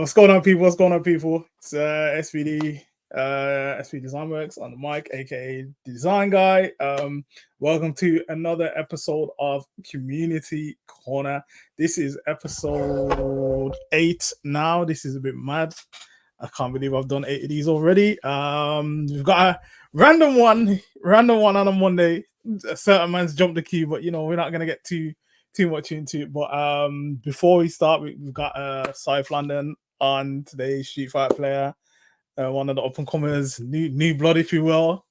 What's going on, people? What's going on, people? It's SVD, SV Design Works on the mic, aka Design Guy. Welcome to another episode of Community Corner. This is episode 8 now. This is a bit mad. I can't believe I've done 8 of these already. We've got a random one on a Monday. A certain man's jumped the queue, but we're not gonna get too much into it. But before we start, we've got South London on today's Street Fighter player, one of the up and comers, new blood, if you will.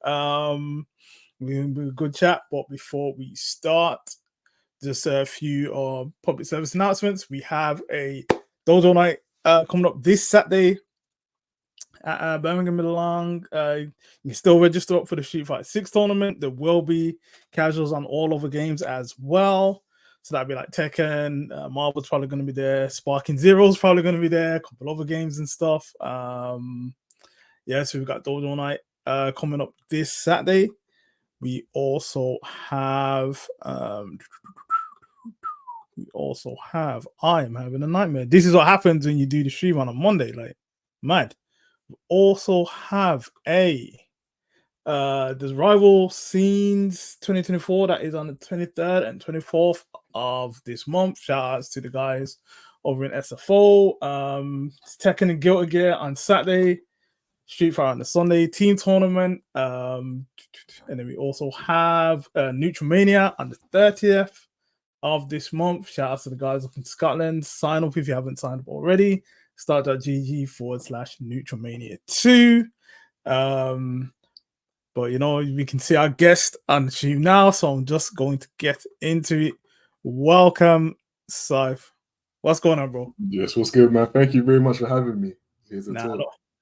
We good chat. But before we start, just a few public service announcements. We have a dojo night coming up this Saturday at Birmingham Middlelong. You can still register up for the Street Fighter 6 tournament. There will be casuals on all other games as well. So that'd be like Tekken, Marvel's probably going to be there, Sparking Zero's probably going to be there, a couple other games and stuff. So we've got Dojo Night coming up this Saturday. We also have I am having a nightmare. This is what happens when you do the stream on a Monday, like mad. We also have there's Rival Scenes 2024 that is on the 23rd and 24th of this month. Shout outs to the guys over in SFO. Tekken and Guilty Gear on Saturday, Street Fighter on the Sunday, team tournament. And then we also have Nutrimania on the 30th of this month. Shout out to the guys up in Scotland. Sign up if you haven't signed up already. Start.gg/Nutrimania2. But we can see our guest on the stream now, so I'm just going to get into it. Welcome, Saif. What's going on, bro? Yes, what's good, man? Thank you very much for having me.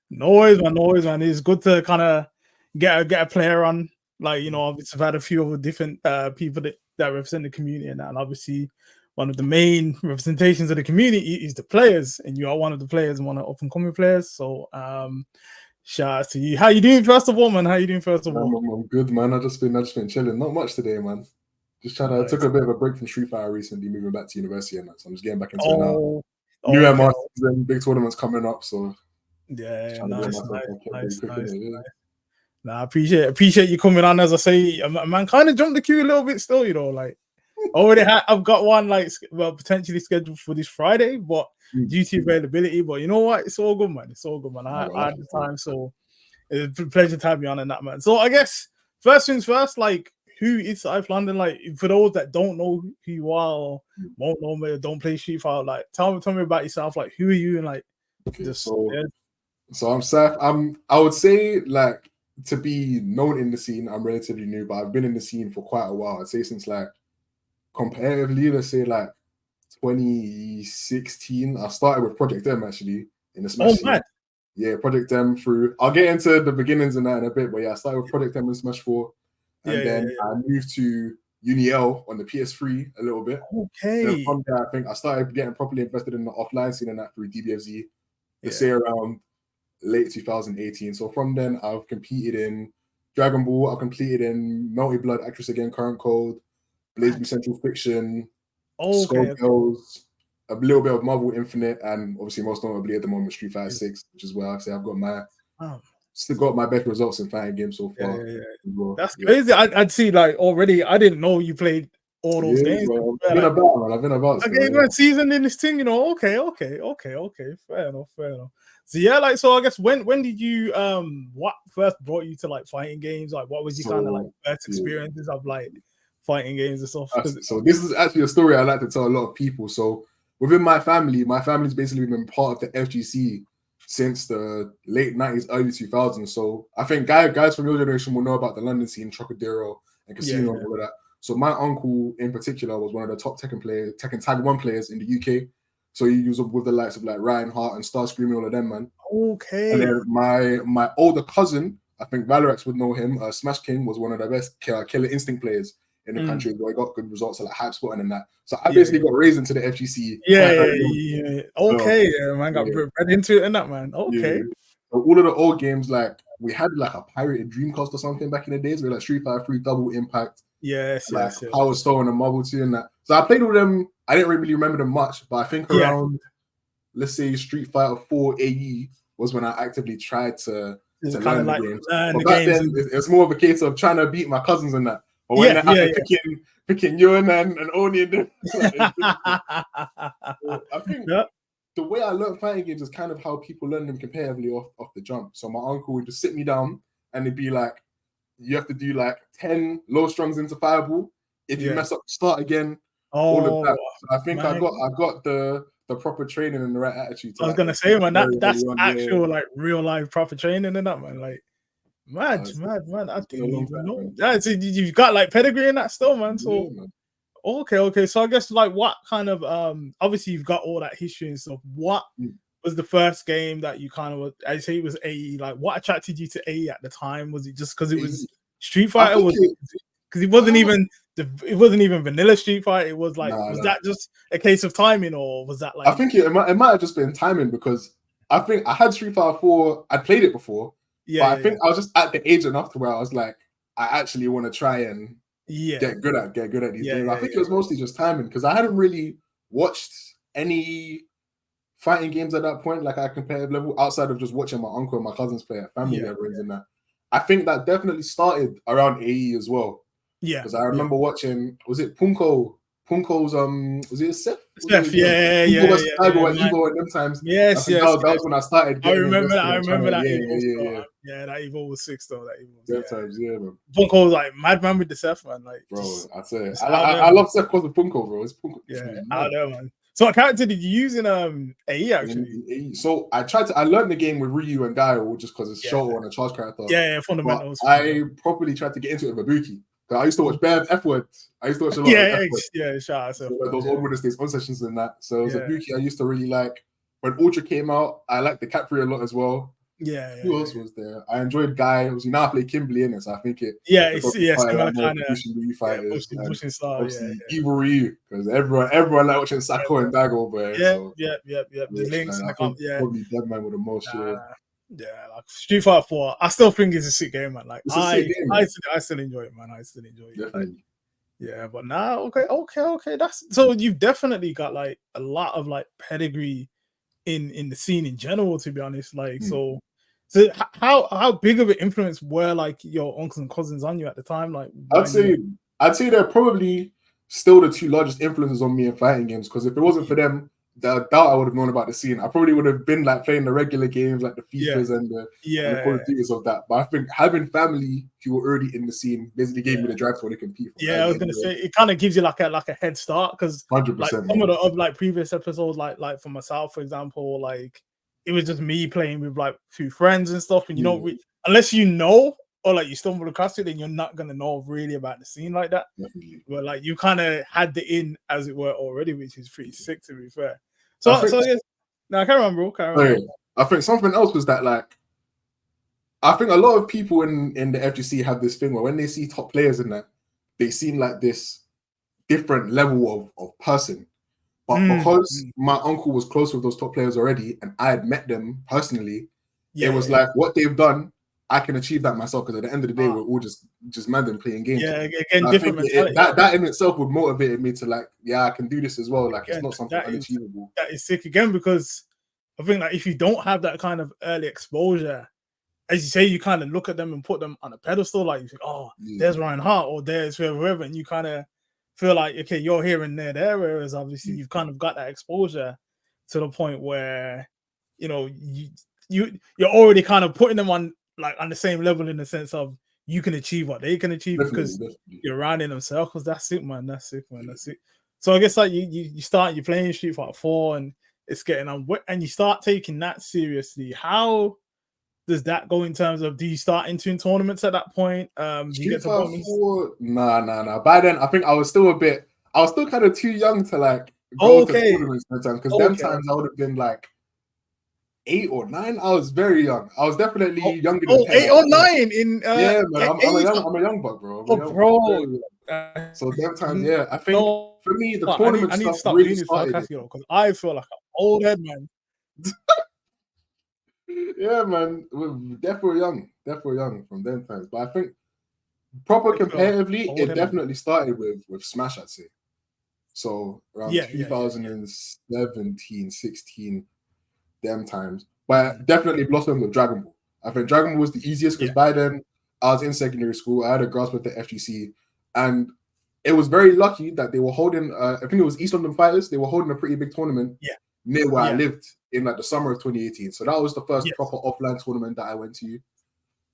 No worries, man. It's good to kind of get a player on. Like, I've had a few other different people that represent the community, and obviously one of the main representations of the community is the players, and you are one of the players and one of the up-and-coming players. So, shout out to you. How you doing, first of all, man? I'm good, man. I just been chilling. Not much today, man. Just trying to. I took a bit of a break from Street Fighter recently, moving back to university, and that. So I'm just getting back into it now. New MR season, big tournaments coming up, so nice. Nah, I appreciate you coming on. As I say, man, kind of jumped the queue a little bit still, I've got one potentially scheduled for this Friday, but due to availability. But you know what? It's all good, man. I had the time, so it's a pleasure to have you on and that, man. So I guess first things first, like, who is South London? Like, for those that don't know who you are or won't know me or don't play Street Fighter, like, tell me about yourself. Like, who are you? And like, so I'm Seth. I would say, like, to be known in the scene, I'm relatively new, but I've been in the scene for quite a while. I'd say since like comparatively, let's say like 2016. I started with Project M actually in the Smash. Yeah, Project M through. I'll get into the beginnings and that in a bit, but yeah, I started with Project M in Smash 4. And then I moved to Uni-L on the PS3 a little bit. Okay. Then from there, I think I started getting properly invested in the offline scene and that through DBFZ. Say around late 2018. So from then, I've competed in Dragon Ball. I've competed in Melty Blood, Actress Again, Current Code, Blaze Central Fiction, Skullgirls, a little bit of Marvel Infinite, and obviously most notably at the moment Street Fighter 6, which is where I've got my still got my best results in fighting games so far. Well. That's crazy. I'd see like already. I didn't know you played all those games. Well, I've been about, man. I've been about. Okay, you're seasoned in this thing, Okay. Fair enough. So so I guess when did you what first brought you to like fighting games? Like, what was your kind of like first experiences of like fighting games and stuff? So this is actually a story I like to tell a lot of people. So within my family's basically been part of the FGC since the late 90s, early 2000s. So I think guys from your generation will know about the London scene, Trocadero and Casino and all of that. So my uncle in particular was one of the top Tekken Tag 1 players in the UK. So he was with the likes of like Ryan Hart and Starscream and all of them, man. Okay. And then my older cousin, I think Valorex would know him, Smash King, was one of the best Killer Instinct players in the country, where he got good results at like Hype Spot and that. So I basically got raised into the FGC. Okay, man, got bred into it and that, man. Okay. So all of the old games, like we had like a pirated Dreamcast or something back in the days, where like Street Fighter 3, Double Impact, Power Stone and Marvel 2 and that. So I played with them. I didn't really remember them much, but I think around let's say Street Fighter 4 AE was when I actively tried to learn the games. But back then, it's more of a case of trying to beat my cousins and that. But when they're out picking Ewan and Oni and them, I think the way I learned fighting games is kind of how people learn them comparatively off the jump. So my uncle would just sit me down and it'd be like, you have to do like 10 low strungs into fireball. If you mess up, start again. All of that. So I think I got the proper training and the right attitude. I was gonna say, man, that's actual like real life proper training and that, man. Like, mad. I didn't even know. Yeah, so you've got like pedigree in that still, man. So okay. So I guess like what kind of obviously you've got all that history and stuff. What was the first game that you kind of, I say it was AE? Like, what attracted you to AE at the time? Was it just because it was Street Fighter? Because it wasn't even vanilla Street Fighter. It was like, was that just a case of timing, or was that like? I think it might have just been timing, because I think I had Street Fighter 4. I played it before, but I think I was just at the age enough to where I was like, I actually want to try and get good at these games. I think it was mostly just timing, because I hadn't really watched any fighting games at that point, like at a competitive level, outside of just watching my uncle and my cousins play at family gatherings and that. I think that definitely started around AE as well. Yeah, because I remember watching, was it Punko's was it Seth? Evo at them times. Yes. That was when I started. I remember that. Yeah, that Evo was 6 though. That Evo. Times, man. Punko was like madman with the Seth, man. Like, bro, I say I love Seth because of Punko, bro. It's Punko. Yeah, out there, man. So what character did you use in AE actually? So I learned the game with Ryu and Gaio just because it's Shoto and a charge character. Yeah, fundamentals. But I properly tried to get into it with Ibuki. I used to watch Bev F-Word. I used to watch a lot of F-Word. Shout out to those old Winter States on sessions and that. So it was Ibuki I used to really like. When Ultra came out, I liked the Capri a lot as well. Who else was there? I enjoyed Guy. Obviously, now I play Kimberly in it, so I think it. Similar kind of Ryu fighters. Pushing style. Evil Ryu, because everyone like watching Sako and Dago, but the links. Probably Deadman with the most. Like Street Fighter 4, I still think it's a sick game, man. Like I still enjoy it, man. I still enjoy it. Like, but now, okay. That's so you've definitely got like a lot of like pedigree in the scene in general, to be honest. Like so how big of an influence were like your uncles and cousins on you at the time? Like I'd say they're probably still the two largest influences on me in fighting games, because if it wasn't for them, the doubt I would have known about the scene. I probably would have been like playing the regular games like the FIFAs and the Call of Duties of that. But I think having family who were already in the scene basically gave me the drive to want to compete. I was gonna say it kind of gives you like a head start, because 100%. Like some of the previous episodes, like for myself, for example, like it was just me playing with like few friends and stuff, and you know, unless you know or like you stumble across it, then you're not gonna know really about the scene like that. Definitely. But like you kind of had the in, as it were, already, which is pretty sick, to be fair. I carry on, bro. I think something else was that, like, I think a lot of people in the FGC have this thing where when they see top players in that, they seem like this different level of person. But because my uncle was close with those top players already, and I had met them personally, it was like what they've done, I can achieve that myself, because at the end of the day, we're all just madmen playing games. Again, different mentality. That in itself would motivate me to like, I can do this as well. Like, it's not something unachievable. That is sick again, because I think like if you don't have that kind of early exposure, as you say, you kind of look at them and put them on a pedestal. Like you think, there's Ryan Hart or there's whoever, and you kind of feel like, okay, you're here and there. Whereas obviously you've kind of got that exposure to the point where, you know, you're already kind of putting them on the same level, in the sense of you can achieve what they can achieve, because you're around in them circles. That's it, man. That's it. So I guess like you're playing Street Fighter 4 and it's getting on, and you start taking that seriously. How does that go in terms of, do you start entering tournaments at that point? Do you get to tournaments? Nah. By then, I think I was still kind of too young to like go to tournaments that time, because them times I would have been like 8 or 9. I was very young. I was definitely younger than 10. 8 or 9 in man. I'm a young buck, bro. So them times, I think for me the tournament stuff really started. Because I feel like an old head, man. Man, we're definitely young from them times. But I think proper competitively, it definitely started with Smash, I'd say. So around 2017, 16. them times. But definitely blossomed with Dragon Ball. I think Dragon Ball was the easiest because by then I was in secondary school. I had a grasp of the FGC, and it was very lucky that they were holding. I think it was East London Fighters. They were holding a pretty big tournament near where I lived in like the summer of 2018. So that was the first proper offline tournament that I went to,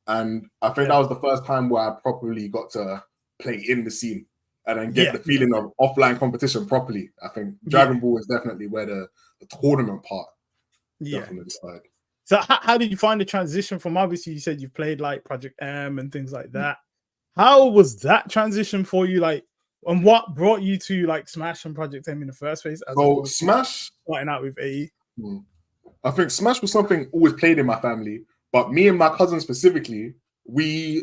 and I think that was the first time where I properly got to play in the scene and then get the feeling of offline competition properly. I think Dragon Ball is definitely where the tournament part definitely started. So how did you find the transition from, obviously you said you've played like Project M and things like that. How was that transition for you? Like, and what brought you to like Smash and Project M in the first place? So Smash, starting out with AE. I think Smash was something always played in my family, but me and my cousin specifically,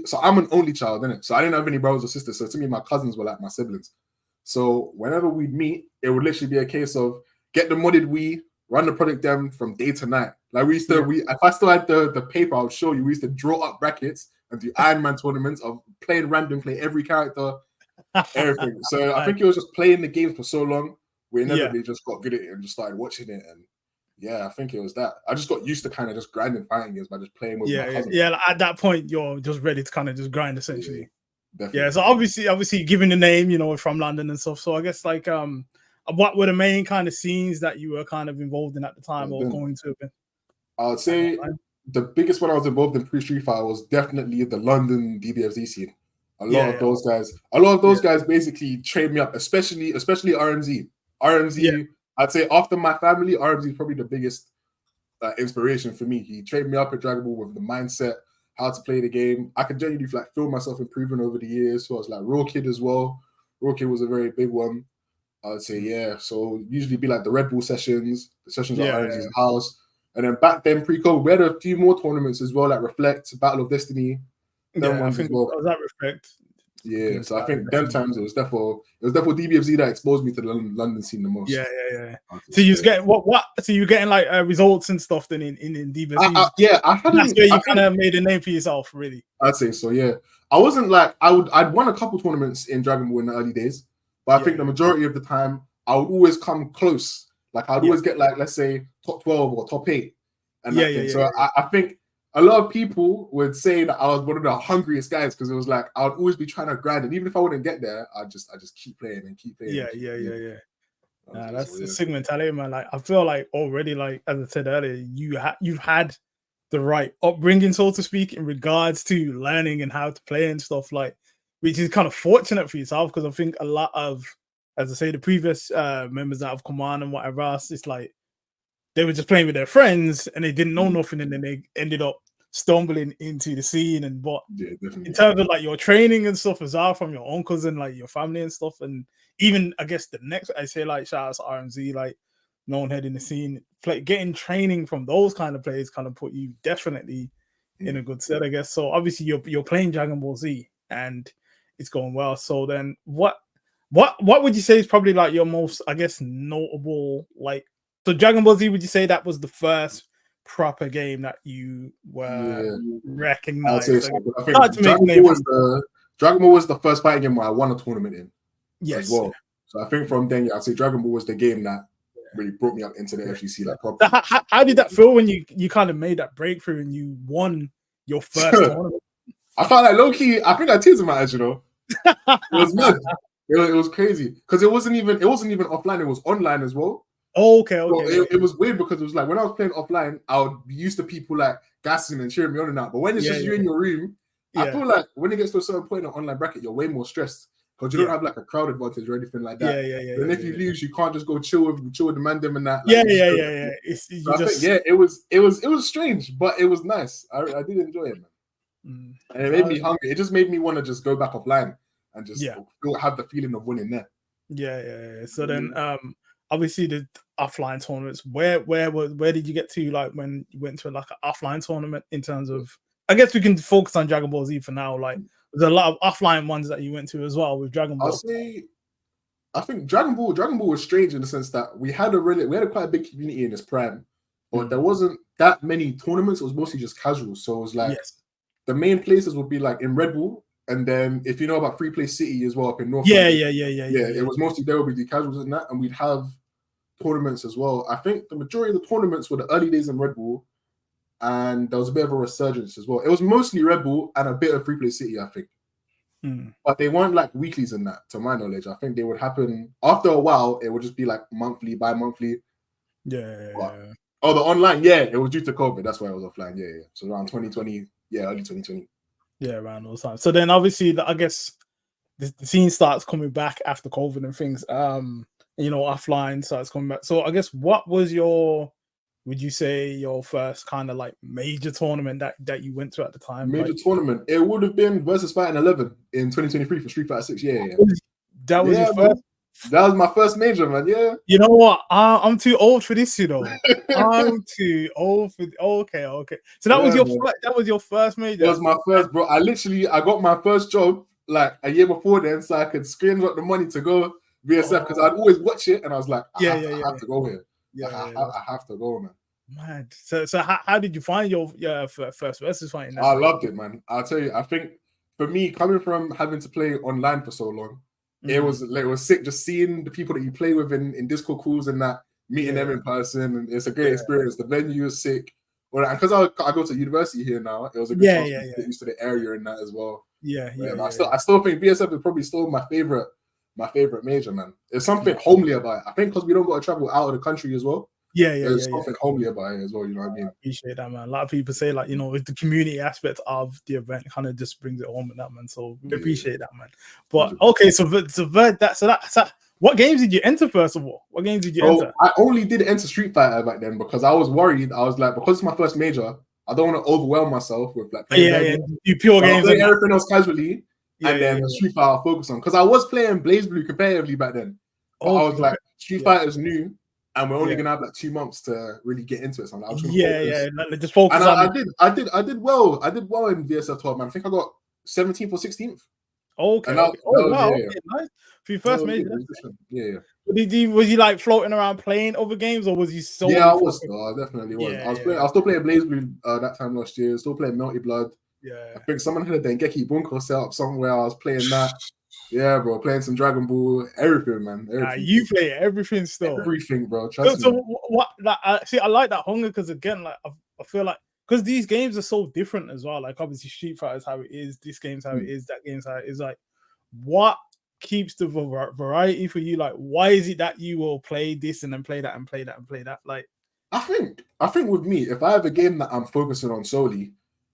so I'm an only child, innit? So I didn't have any brothers or sisters. So to me, my cousins were like my siblings. So whenever we'd meet, it would literally be a case of get the modded Wii, run the Project M from day to night. Like we used to, if I still had the paper, I would show you. We used to draw up brackets and do Iron Man tournaments of playing random, play every character, everything. So I think it was just playing the games for so long, we inevitably just got good at it and just started watching it. And I think it was that. I just got used to kind of just grinding fighting games by just playing with my cousins. Like at that point, you're just ready to kind of just grind essentially. So obviously, given the name, you know, from London and stuff. So I guess like what were the main kind of scenes that you were kind of involved in at the time or going to? I would say the biggest one I was involved in pre-Street Fighter was definitely the London DBFZ scene. A lot of those guys basically trained me up, especially RMZ. I'd say after my family, RMZ is probably the biggest inspiration for me. He trained me up at Dragon Ball with the mindset, how to play the game. I could genuinely like feel myself improving over the years. So I was like Raw Kid as well. Raw Kid was a very big one. I would say, so usually be like the Red Bull sessions, the sessions at RMZ's house. And then back then, pre-COVID, we had a few more tournaments as well, like Reflect, Battle of Destiny. I think was that Reflect. Yeah, so I think them times it was definitely DBFZ that exposed me to the London scene the most. So you was getting what? So you getting like results and stuff then in DBFZ. I hadn't. That's where you kind of made a name for yourself, really. I'd say so. Yeah, I wasn't like I'd won a couple tournaments in Dragon Ball in the early days, but I think the majority of the time I would always come close. Like I'd always get like, let's say top 12 or top 8. And I think a lot of people would say that I was one of the hungriest guys because it was like I would always be trying to grind, and even if I wouldn't get there, I just keep playing and keep playing. That's the sick mentality, man. Like I feel like already, like as I said earlier, you've had the right upbringing, so to speak, in regards to learning and how to play and stuff, like, which is kind of fortunate for yourself because I think a lot of, as I say, the previous members that have come on and whatever else, it's like they were just playing with their friends and they didn't know nothing, and then they ended up stumbling into the scene. And but in terms of like your training and stuff as well from your uncles and like your family and stuff, and even I guess the next, I say like shout out to RMZ, like known head in the scene, getting training from those kind of players kind of put you definitely in a good set, I guess. So obviously you're playing Dragon Ball Z and it's going well. So then what would you say is probably like your most, I guess, notable, like, so Dragon Ball Z, would you say that was the first proper game that you were recognized? I think Dragon Ball was the first fighting game where I won a tournament in as well. So I think from then, I'd say Dragon Ball was the game that really brought me up into the FGC like properly. How did that feel when you kind of made that breakthrough and you won your first tournament? I felt like low-key, I think I teased my eyes, you know. It was mad. It was crazy because it wasn't even offline, it was online as well. Okay. So it was weird because it was like when I was playing offline, I would be used to people like gassing and cheering me on and that. But when it's just you in your room, I feel like when it gets to a certain point in an online bracket, you're way more stressed because you don't have like a crowd advantage or anything like that. And if you lose, you can't just go chill with the man them and that. It was strange, but it was nice. I did enjoy it, man. And it made me hungry. It just made me want to just go back offline and just have the feeling of winning there. So then obviously the offline tournaments, where did you get to, like when you went to like an offline tournament, in terms of, I guess we can focus on Dragon Ball Z for now, like there's a lot of offline ones that you went to as well with Dragon Ball. I'll say I think Dragon Ball was strange in the sense that we had quite a big community in its prime, but there wasn't that many tournaments. It was mostly just casual. So it was like the main places would be like in Red Bull, and then if you know about Free Play City as well up in North. Yeah. It was mostly there would be the casuals and that, and we'd have tournaments as well. I think the majority of the tournaments were the early days in Red Bull, and there was a bit of a resurgence as well. It was mostly Red Bull and a bit of Free Play City, I think. But they weren't like weeklies in that, to my knowledge. I think they would happen after a while. It would just be like monthly, bi-monthly. Yeah. Oh, the online, yeah, it was due to COVID. That's why it was offline. Yeah. So around 2020, early 2020. Yeah, around those times. So then obviously, I guess the scene starts coming back after COVID and things. Offline starts coming back. So I guess what was would you say your first kind of like major tournament that you went to at the time? Major tournament. It would have been versus Fighting 11 in 2023 for Street Fighter 6. Yeah. That was your first. That was my first major, man. Yeah. You know what? I'm too old for this, I'm too old for. Okay. So that was your first major. That was my first, bro. I got my first job like a year before then, so I could screenshot the money to go VSF because I'd always watch it, and I was like, I have to go here. I have to go, man. Man, so how did you find your first versus fighting? I loved it, man. I'll tell you. I think for me, coming from having to play online for so long, it was sick just seeing the people that you play with in Discord calls and that, meeting them in person, and it's a great experience. The venue is sick. Well, and because I go to university here now, it was a good chance to get used to the area and that as well. I still think BSF is probably still my favorite major, man. There's something homely about it. I think because we don't got to travel out of the country as well. There's something homely about it as well. You know what I mean? I appreciate that, man. A lot of people say like, the community aspect of the event kind of just brings it home with that, man. So we appreciate that, man. But okay, so what games did you enter first of all? What games did you enter? I only did enter Street Fighter back then because I was worried. I was like, because it's my first major, I don't want to overwhelm myself with like playing you pure games and everything else casually. And then Street Fighter I'll focus on because I was playing Blaze Blue competitively back then. But I was like, Street Fighter's new, and we're only gonna have like 2 months to really get into it. So I'm like, just focus. And I did well. I did well in VSF 12, man. I think I got 17th or 16th. Okay. Nice. For your first major. Was you like floating around playing other games, or was you so? Yeah, I was. I definitely was. I was still playing Blaze Blue that time last year. Still playing Melty Blood. Yeah. I think someone had a Dengeki Bunko set up somewhere. I was playing that. Yeah, bro. Playing some Dragon Ball. Everything, man. Everything. You play everything still. Everything, bro. Trust me. What? Like, I like that hunger because again, like I feel like because these games are so different as well. Like obviously, Street Fighter is how it is. This game's how it is. That game's how it is. Like, what keeps the variety for you? Like, why is it that you will play this and then play that and play that and play that? Like, I think with me, if I have a game that I'm focusing on solely,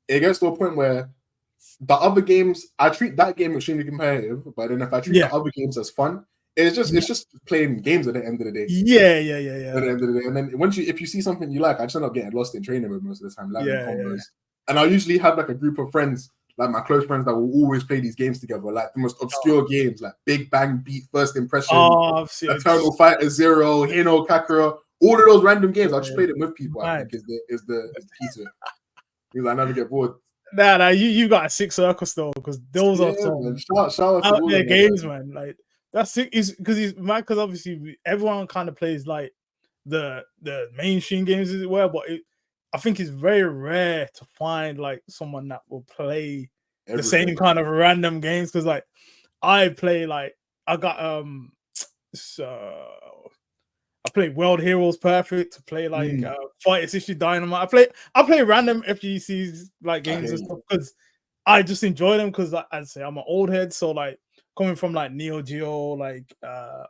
it gets to a point where the other games, I treat that game extremely competitive, but then if I treat the other games as fun, it's just playing games at the end of the day. Yeah. At the end of the day, and then if you see something you like, I just end up getting lost in training with most of the time, combos. And I usually have like a group of friends, like my close friends, that will always play these games together, like the most obscure games, like Big Bang Beat, First Impression, Eternal Fighter Zero, Hino Kakura, all of those random games. I just play them with people. I think is the key to it. Because I never get bored. Nah, you got a sick circle still because those are some shout out to games, man. Like that's sick. Is because he's mad because obviously everyone kind of plays like the mainstream games as it were, but I think it's very rare to find like someone that will play the same kind of random games because like I play like I got I play World Heroes Perfect to play like FighterZ Dynamite. I play random FGCs like games and stuff because I just enjoy them because like, I'd say I'm an old head, so like coming from like Neo Geo, like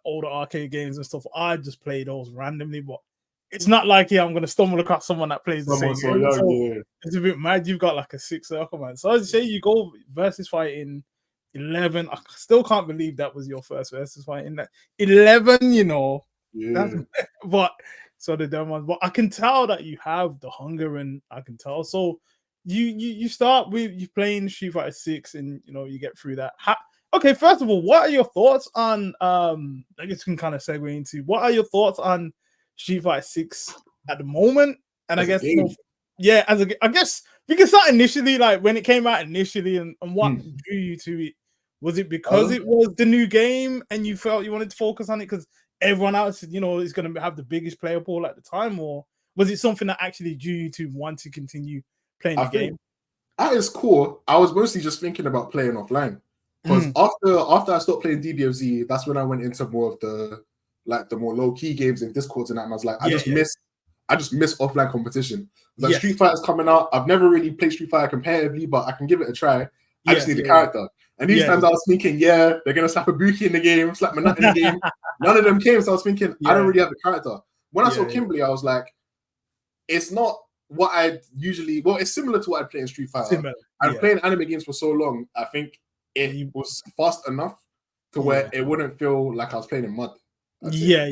older arcade games and stuff, I just play those randomly. But it's not like I'm gonna stumble across someone that plays the same game. So it's a bit mad. You've got like a sick circle, man. So I'd say you go versus fighting 11. I still can't believe that was your first versus fighting that 11. But so the dumb ones. But I can tell that you have the hunger, and I can tell. So you start with you playing Street Fighter 6, and you get through that. Okay, first of all, what are your thoughts on I guess we can kind of segue into what are your thoughts on Street Fighter 6 at the moment? And I guess I guess we can start initially, like when it came out initially, and what drew you to it. Was it because it was the new game and you felt you wanted to focus on it because everyone else, is going to have the biggest player pool at the time, or was it something that actually drew you to want to continue playing the game? At its core, I was mostly just thinking about playing offline because after I stopped playing DBFZ, that's when I went into more of the like the more low key games in Discord and that, and I was like, I just miss offline competition. Like Street Fighter's coming out. I've never really played Street Fighter competitively, but I can give it a try. I just need a character. And these times I was thinking, they're gonna slap a Buki in the game, slap my nut in the game. None of them came, so I was thinking, I don't really have a character. When I saw Kimberly, I was like, it's not what I'd usually. Well, it's similar to what I play in Street Fighter. I've played anime games for so long. I think it was fast enough to where it wouldn't feel like I was playing in mud. Yeah.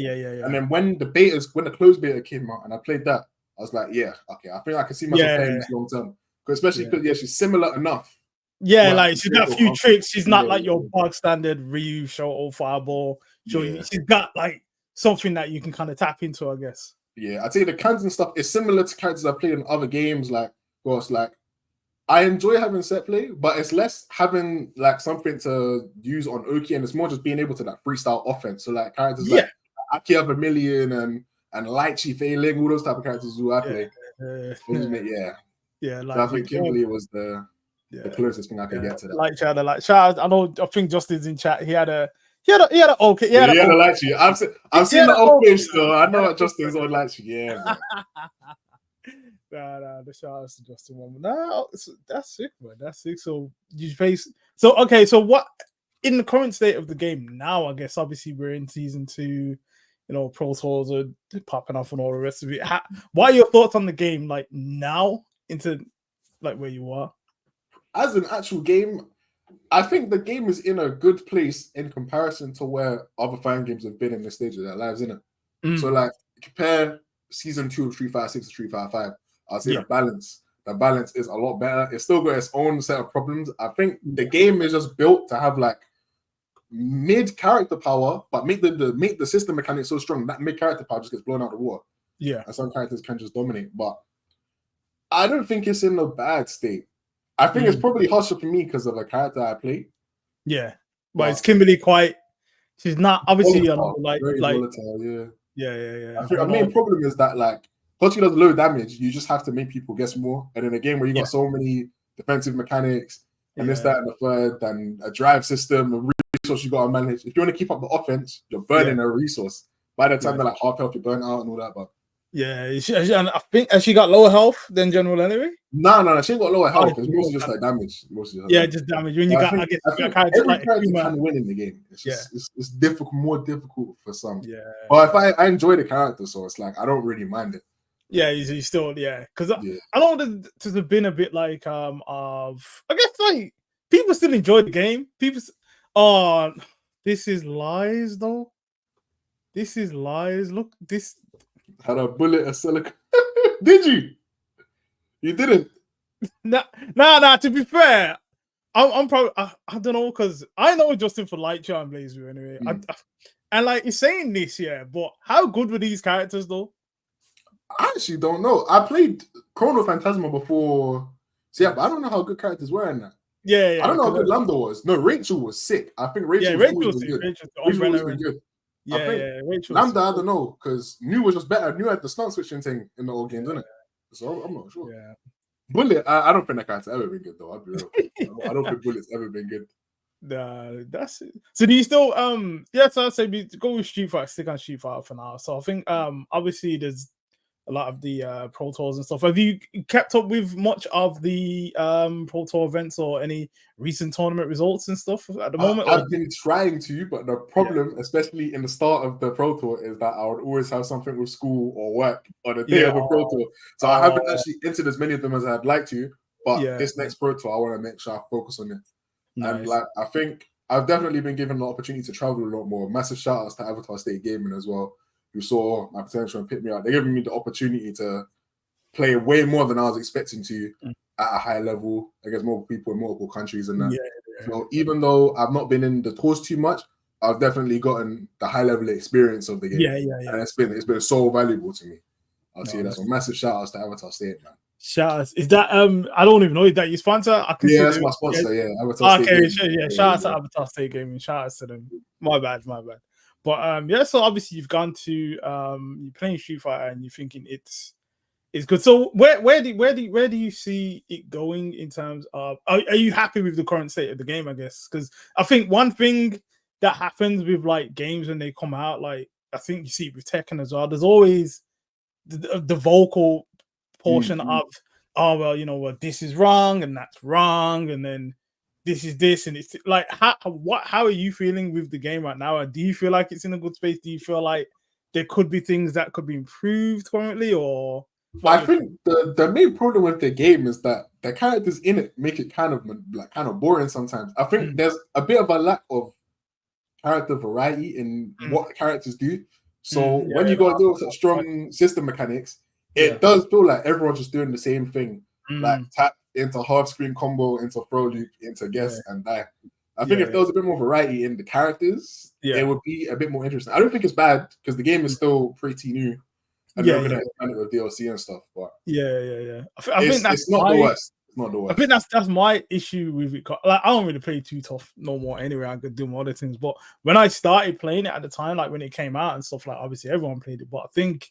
And then when the closed beta came out and I played that, I was like, okay, I think I can see myself playing this long term. Especially because she's similar enough. Yeah, like she's got a few tricks. She's not like your bug standard Ryu, Shoto, Fireball. She's got like something that you can kind of tap into, I guess. Yeah, I'd say the characters and stuff is similar to characters I've played in other games. Like, of course, like I enjoy having set play, but it's less having like something to use on Oki, and it's more just being able to like freestyle offense. So like characters like Akia Vermilion and Lychee Failing, all those type of characters who I play. Like so I think Kimberly was the closest thing I could get to that. Like I think Justin's in chat. He had a okay. He had a Lychee. I've seen the old page still. I know what Justin's on Lychee. Yeah. The shout out to Justin one. No, that's sick, man. That's sick. So you face. So okay. So what in the current state of the game now? I guess obviously we're in season 2. You know, Pro Tours are popping off and all the rest of it. What are your thoughts on the game, like now into like where you are? As an actual game, I think the game is in a good place in comparison to where other fighting games have been in the stage of their lives, innit? So like compare season 2 of Street Fighter 6 to Street Fighter 5. I'll say the balance is a lot better. It's still got its own set of problems. I think the game is just built to have like mid character power, but make the system mechanics so strong that mid character power just gets blown out of the water. Yeah, and some characters can just dominate. But I don't think it's in a bad state. I think it's probably harsher for me because of the character I play. Yeah, but it's Kimberly quite. She's not obviously volatile, very volatile. Yeah. I think the main problem is that like because she does low damage, you just have to make people guess more. And in a game where you got so many defensive mechanics and this, that, and the third, and a drive system, a resource you got to manage. If you want to keep up the offense, you're burning a resource. By the time they're like half health, you're burnt out and all that. But and I think has she got lower health than general anyway? No, she ain't got lower health. It's mostly just like damage. Just damage. When you got, I guess every character can win in the game. It's just it's difficult, more difficult for some. Yeah. But if I enjoy the character, so it's like I don't really mind it. Yeah, you still because I know there's been a bit like of I guess like people still enjoy the game. People, this is lies though. This is lies. Look, this had a bullet of silicone. Did you? You didn't. Nah. To be fair, I'm probably I don't know because I know Justin for Lightyear and Blazer anyway. And like he's saying this, but how good were these characters though? I actually don't know. I played Chrono Phantasma before. So but I don't know how good characters were in that. Yeah. I don't know how good Lambda was. No, Rachel was sick. I think Rachel was good. Rachel's always been good. Rachel. Lambda, I don't know, because New was just better. New had the stunt switching thing in the old games, didn't it? So I'm not sure. Yeah. Bullet, I don't think that character's ever been good though. I'll be real. I don't think Bullet's ever been good. Nah, that's it. So do you still so I'd say go with Street Fighter, stick on Street Fighter for now. So I think obviously there's a lot of the Pro Tours and stuff. Have you kept up with much of the Pro Tour events or any recent tournament results and stuff at the moment? I've been trying to, but the problem, especially in the start of the Pro Tour, is that I would always have something with school or work on the day of a Pro Tour. So I haven't actually entered as many of them as I'd like to. But this next Pro Tour, I want to make sure I focus on it. Nice. And like I think I've definitely been given the opportunity to travel a lot more. Massive shout outs to Avatar State Gaming as well, who saw my potential and picked me up. They're giving me the opportunity to play way more than I was expecting to at a high level against multiple people in multiple countries and that. So even though I've not been in the tours too much, I've definitely gotten the high level experience of the game. And it's been so valuable to me. I'll say that. So massive shout outs to Avatar State, man. Shout outs. Is that I don't even know, is that your sponsor? That's my sponsor, Avatar State Gaming. Shout out to Avatar State Gaming. Shout out to them. My bad. But so obviously you've gone to you're playing Street Fighter and you're thinking it's good. So where do you see it going in terms of are you happy with the current state of the game, I guess? Because I think one thing that happens with like games when they come out, like I think you see it with Tekken as well. There's always the vocal portion of, oh well, well, this is wrong and that's wrong, and then this is this, and it's like how are you feeling with the game right now? Do you feel like it's in a good space? Do you feel like there could be things that could be improved currently, or I think the main problem with the game is that the characters in it make it kind of boring sometimes. I think there's a bit of a lack of character variety in what characters do. So when you go deal with such strong system mechanics, it does feel like everyone's just doing the same thing. Like tap into half screen combo, into throw loop, into guess and die. I think if there was a bit more variety in the characters, it would be a bit more interesting. I don't think it's bad because the game is still pretty new. And they're gonna expand it with DLC and stuff, but I think that's it's not the worst. It's not the worst. I think that's my issue with it. Like, I don't really play too tough no more anyway. I could do more other things. But when I started playing it at the time, like when it came out and stuff, like obviously everyone played it. But I think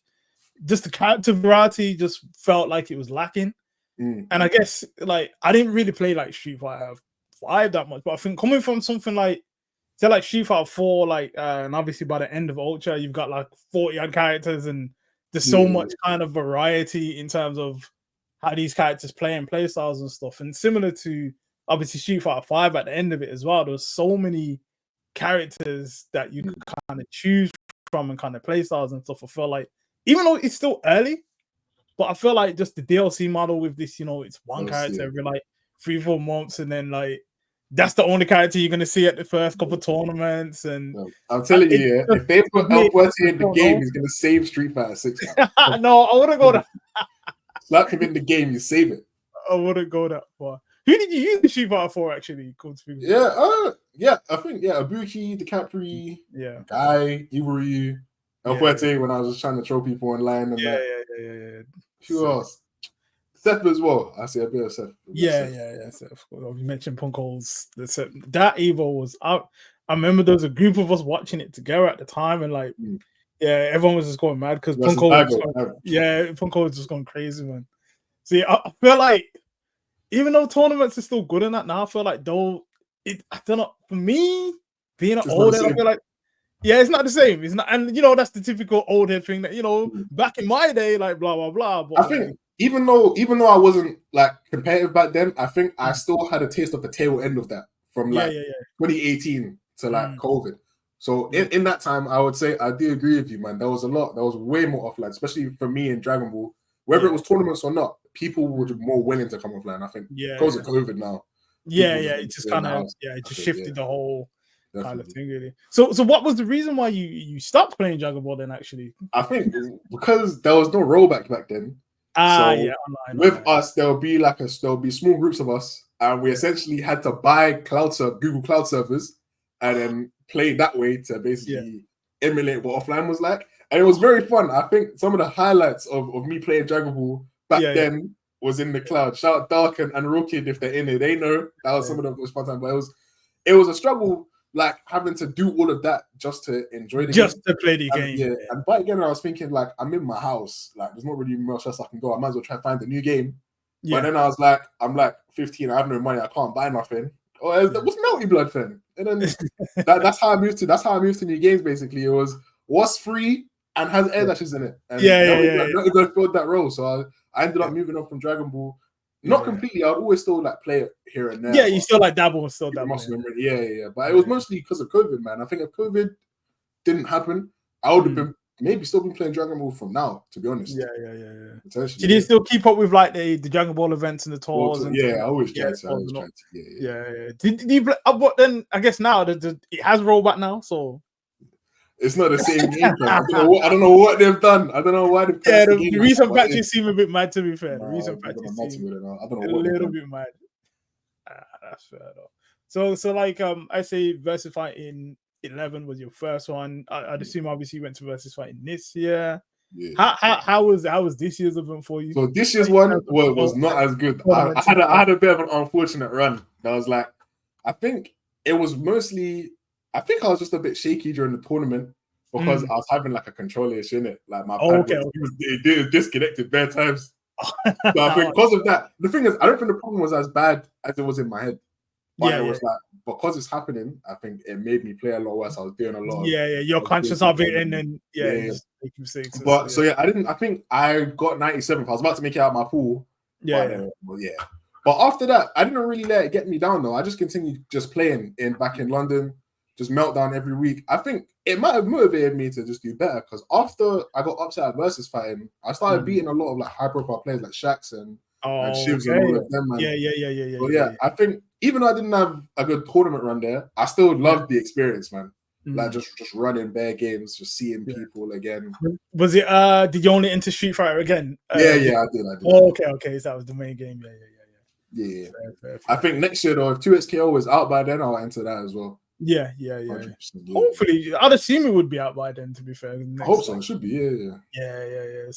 just the character variety just felt like it was lacking. And I guess like I didn't really play like Street Fighter 5 that much. But I think coming from something like say like Street Fighter 4, like and obviously by the end of Ultra, you've got like 40 odd characters, and there's so much kind of variety in terms of how these characters play and play styles and stuff. And similar to obviously Street Fighter 5 at the end of it as well, there's so many characters that you could kind of choose from and kind of play styles and stuff. I feel like even though it's still early, but I feel like just the DLC model with this, it's one character every like 3-4 months, and then like that's the only character you're gonna see at the first couple tournaments. And I'm telling you, if they put L40 in the game, he's gonna save Street Fighter 6. No, I wouldn't go that. Slap him in the game, you save it. I wouldn't go that far. Who did you use the Street Fighter for actually? I think Ibuki, the Capri, Guy, Iwari, L40 when I was just trying to throw people online. And Who else? Seth as well. I see a bit of Seth. Seth. Well, you mentioned Punko's. That Evo was out. I remember there was a group of us watching it together at the time, and like, everyone was just going mad because Punko was just going crazy, man. See, I feel like even though tournaments are still good in that now, I feel like I don't know. For me, being an old head, I feel like it's not the same. It's not, and that's the typical old head thing that back in my day, like blah blah blah. But I think even though I wasn't like competitive back then, I think I still had a taste of the tail end of that from 2018 to like COVID. So in that time, I would say I do agree with you, man. There was way more offline, especially for me in Dragon Ball. Whether it was tournaments or not, people were more willing to come offline. I think because of COVID now. It just kind of shifted the whole kind of thing, really. So what was the reason why you stopped playing Dragon Ball then? Actually, I think because there was no rollback back then. Online, with us, there'll be small groups of us, and we essentially had to buy Google Cloud servers, and then play that way to basically emulate what offline was like. And it was very fun. I think some of the highlights of me playing Dragon Ball back then was in the cloud. Shout out Dark and Rookie if they're in it. They know that was some of the most fun time. But it was a struggle, like having to do all of that just to enjoy the game. Just to play the game. Yeah. And by again, I was thinking like I'm in my house. Like there's not really much else I can go. I might as well try to find a new game. Yeah. But then I was like, I'm like 15. I have no money. I can't buy nothing. Oh, what's Melty Blood thing? And then that's how I moved to new games. Basically, it was what's free and has air dashes in it. And Melty filled that role. So I ended up moving on from Dragon Ball. Not completely. I'd always still like play it here and there. Yeah, you still like dabble and still dabble. Yeah. But it was mostly because of COVID, man. I think if COVID didn't happen, I would have been maybe still been playing Dragon Ball from now, to be honest. Yeah. Did you still keep up with like the Dragon Ball events and the tours? I always tried to. Did you? But then I guess now it has rollback now, so. It's not the same game. I don't know what they've done. I don't know why they've done the recent patches seem a bit mad, to be fair. The recent patches seem a little bit mad. That's fair though. So like I say Versus Fighting 11 was your first one. I'd assume obviously you went to Versus Fighting this year. Yeah. How was this year's event for you? So this year's one was not as good. I had a bit of an unfortunate run. I was like, I think it was mostly. I think I was just a bit shaky during the tournament because I was having like a controller issue in it. Like my pad was disconnected bare times. So I think because of that, the thing is, I don't think the problem was as bad as it was in my head. But it was like, because it's happening, I think it made me play a lot worse. I was doing a lot of you're conscious of it, and then yeah. just make mistakes. But so I think I got 97th. I was about to make it out my pool. But after that, I didn't really let it get me down though. I just continued just playing back in London, just meltdown every week. I think it might have motivated me to just do better, because after I got upset at versus fighting, I started beating a lot of like high profile players like Shax and Shivs and all of them, man. Yeah. I think even though I didn't have a good tournament run there, I still loved the experience, man. Like just running bare games, just seeing people again. Was it did you only enter Street Fighter again? I did. Oh, okay. So that was the main game. Yeah. Fair. I think next year though, if 2XKO is out by then, I'll enter that as well. Yeah. Hopefully, I'd assume it would be out by then, to be fair. I hope so. It should be, yeah.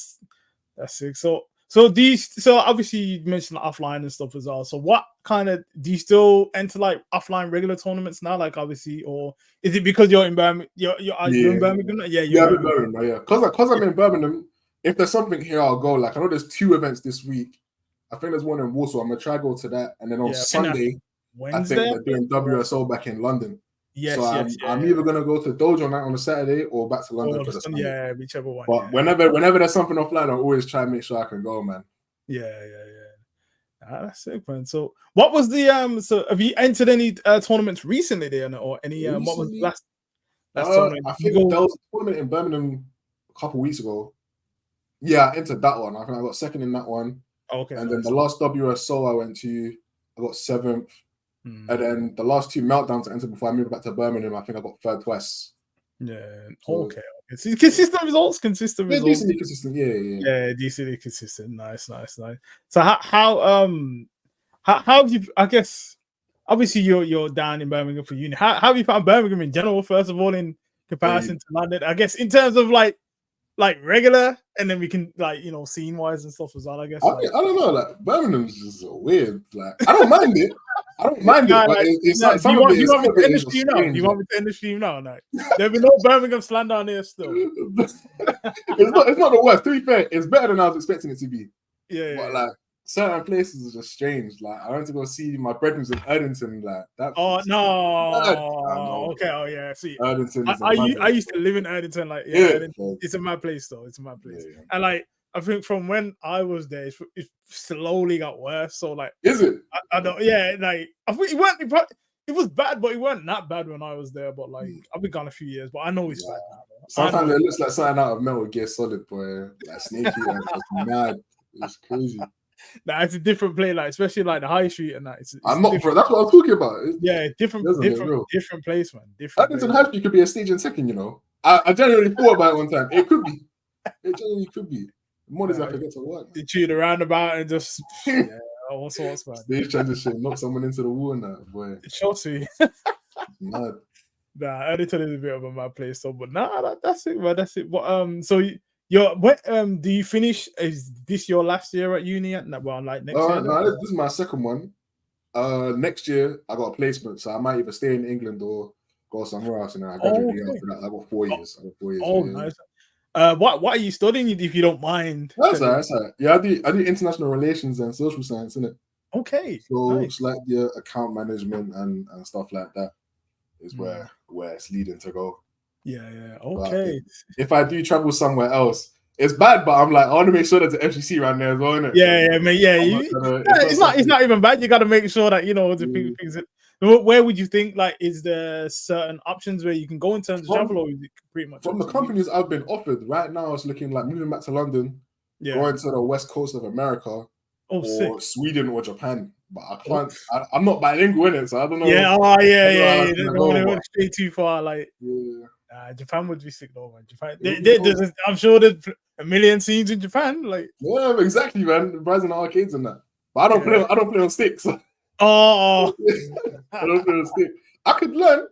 That's sick. So obviously you mentioned offline and stuff as well. So what kind of, do you still enter like offline regular tournaments now? Like obviously, or is it because you're in Birmingham? You're in Birmingham? Yeah, I'm in Birmingham. Yeah, because I'm in Birmingham. If there's something here, I'll go. Like I know there's 2 events this week. I think there's one in Warsaw. I'm gonna try to go to that, and then on Sunday, Wednesday, I think they're doing WSO back in London. I'm either gonna go to Dojo night on a Saturday or back to London for the Sunday. Yeah, whichever one. But whenever there's something offline, I always try and make sure I can go, man. Yeah. That's sick, man. So what was the so have you entered any tournaments recently there, or any what was last tournament? I think there was a tournament in Birmingham a couple weeks ago. Yeah, I entered that one. I think I got second in that one. Okay. And then the last WSO I went to, I got 7th. And then the last 2 meltdowns I entered before I moved back to Birmingham, I think I got 3rd twice. Yeah. Okay. So consistent results. Decently consistent. Yeah, decently consistent. Nice. So how have you? I guess obviously you're down in Birmingham for uni. How have you found Birmingham in general? First of all, in comparison to London, I guess in terms of like regular, and then we can scene wise and stuff as well. I guess I don't know. Like Birmingham's just weird. Like I don't mind it. But it's like you want me to end the stream now? You want me to end the stream now? No, there'll be no Birmingham slander on here still. It's not the worst. To be fair, it's better than I was expecting it to be. But like certain places are just strange. Like I went to go see my brethren in Erdington. Like that. Oh no. Okay. Oh yeah. See, Erdington. I used to live in Erdington. Like it's in my place though. It's in my place. Yeah. And like I think from when I was there, it slowly got worse. So like, is it? I don't. Yeah. Like I think it was bad, but it weren't that bad when I was there. But like I've been gone a few years, but I know it's bad now. Sometimes it looks like something out of Metal Gear Solid, boy. Like Snake Eater, it's mad. It's crazy. Nah, it's a different play, like especially like the high street and that. I'm not, bro. That's what I'm talking about. Different place, man. Erdington High Street could be a stage in second, you know. I genuinely thought about it one time. It could be. It genuinely could be. The more I can get to work. You cheat around about and just all sorts, man. Stage transition, knock someone into the wall and that, boy. It's Chelsea. Mad. Nah, Erdington is a bit of a mad place, so but that's it, man. That's it. But so when do you finish? Is this your last year at uni? Well, like next year? No, this is my second one. Next year I got a placement, so I might either stay in England or go somewhere else, and then I graduate after that. I got 4 years. Nice. What are you studying, if you don't mind? That's right. Yeah, I do international relations and social science, innit? Okay. So nice. It's like the account management and stuff like that is where it's leading to go. Yeah. Okay. If I do travel somewhere else, it's bad, but I'm like, I want to make sure there's an FGC around there as well, innit? Yeah, man. It's not even bad. You got to make sure that the things. Where would you think, like, is there certain options where you can go in terms of travel, or is it pretty much from the companies I've been offered right now? It's looking like moving back to London, going to the west coast of America, or sick. Sweden or Japan. But I can't. I'm not bilingual in it, so I don't know. You don't want to stay too far. Like, Japan would be sick though, man. Japan. I'm sure there's a million scenes in Japan. Like, yeah, exactly, man. Rising arcades and that. But I don't play. I don't play on sticks. Oh, I don't play on sticks. I could learn.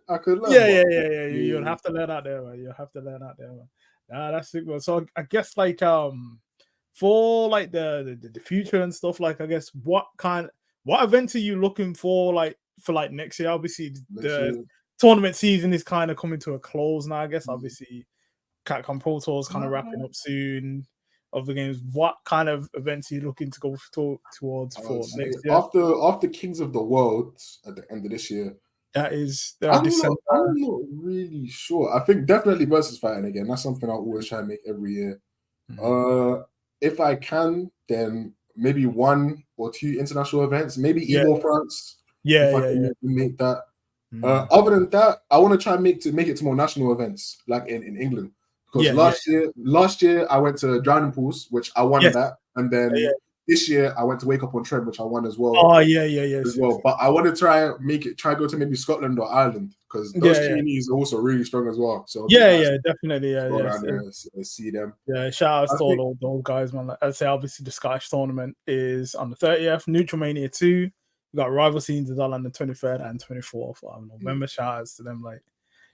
Yeah. You'll have to learn out there, man. That's sick, man. So I guess like for like the future and stuff, like I guess what events are you looking for, like for like next year? Obviously the tournament season is kind of coming to a close now. I guess obviously Capcom Pro Tour is kind of wrapping up soon. of the games. What kind of events are you looking to go towards for next year? After Kings of the World at the end of this year, That is I'm not really sure. I think definitely versus fighting again. That's something I'll always try and make every year. If I can, then maybe 1 or 2 international events, maybe Evo France. If I can make that. Other than that, I want to try and make it to more national events, like in England. Because last year I went to Drowning Pools, which I won that, and then this year I went to Wake Up on Trent, which I won as well. Oh yeah. As well. But I want to try go to maybe Scotland or Ireland because those communities are also really strong as well. So definitely, go down there and see them. Yeah, shout out to all those guys, man. Like I say, obviously the Scottish tournament is on the 30th, Neutral Mania 2. We got rival scenes as well on the 23rd and 24th of November. Shout outs to them. Like,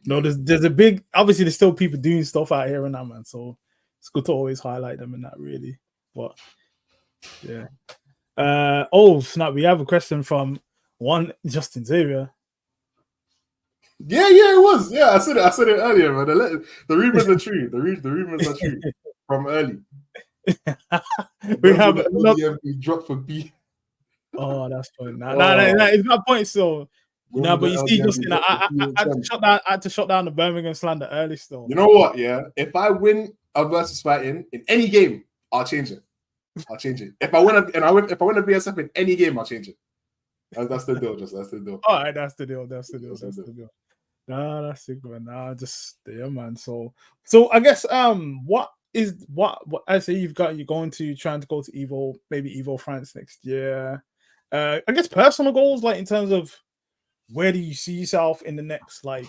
there's a big, obviously there's still people doing stuff out here and that, man. So it's good to always highlight them in that, really. But yeah. Snap, we have a question from one Justin Xavier. Yeah, it was. Yeah, I said it earlier, man. The rumors are true. The rumors are true from early. We have LDMP drop for B. Oh, that's fun. It's got points still. But you see, Justin, I had to shut down the Birmingham slander early still. You know what? Yeah, if I win a versus fighting in any game, I'll change it. If I win a BSF in any game, I'll change it. That's the deal. That's the deal. All right, that's the deal. Nah, that's sick, man. Man. So I guess what I say you're going to trying to go to Evo, maybe Evo France next year. I guess personal goals, like in terms of where do you see yourself in the next like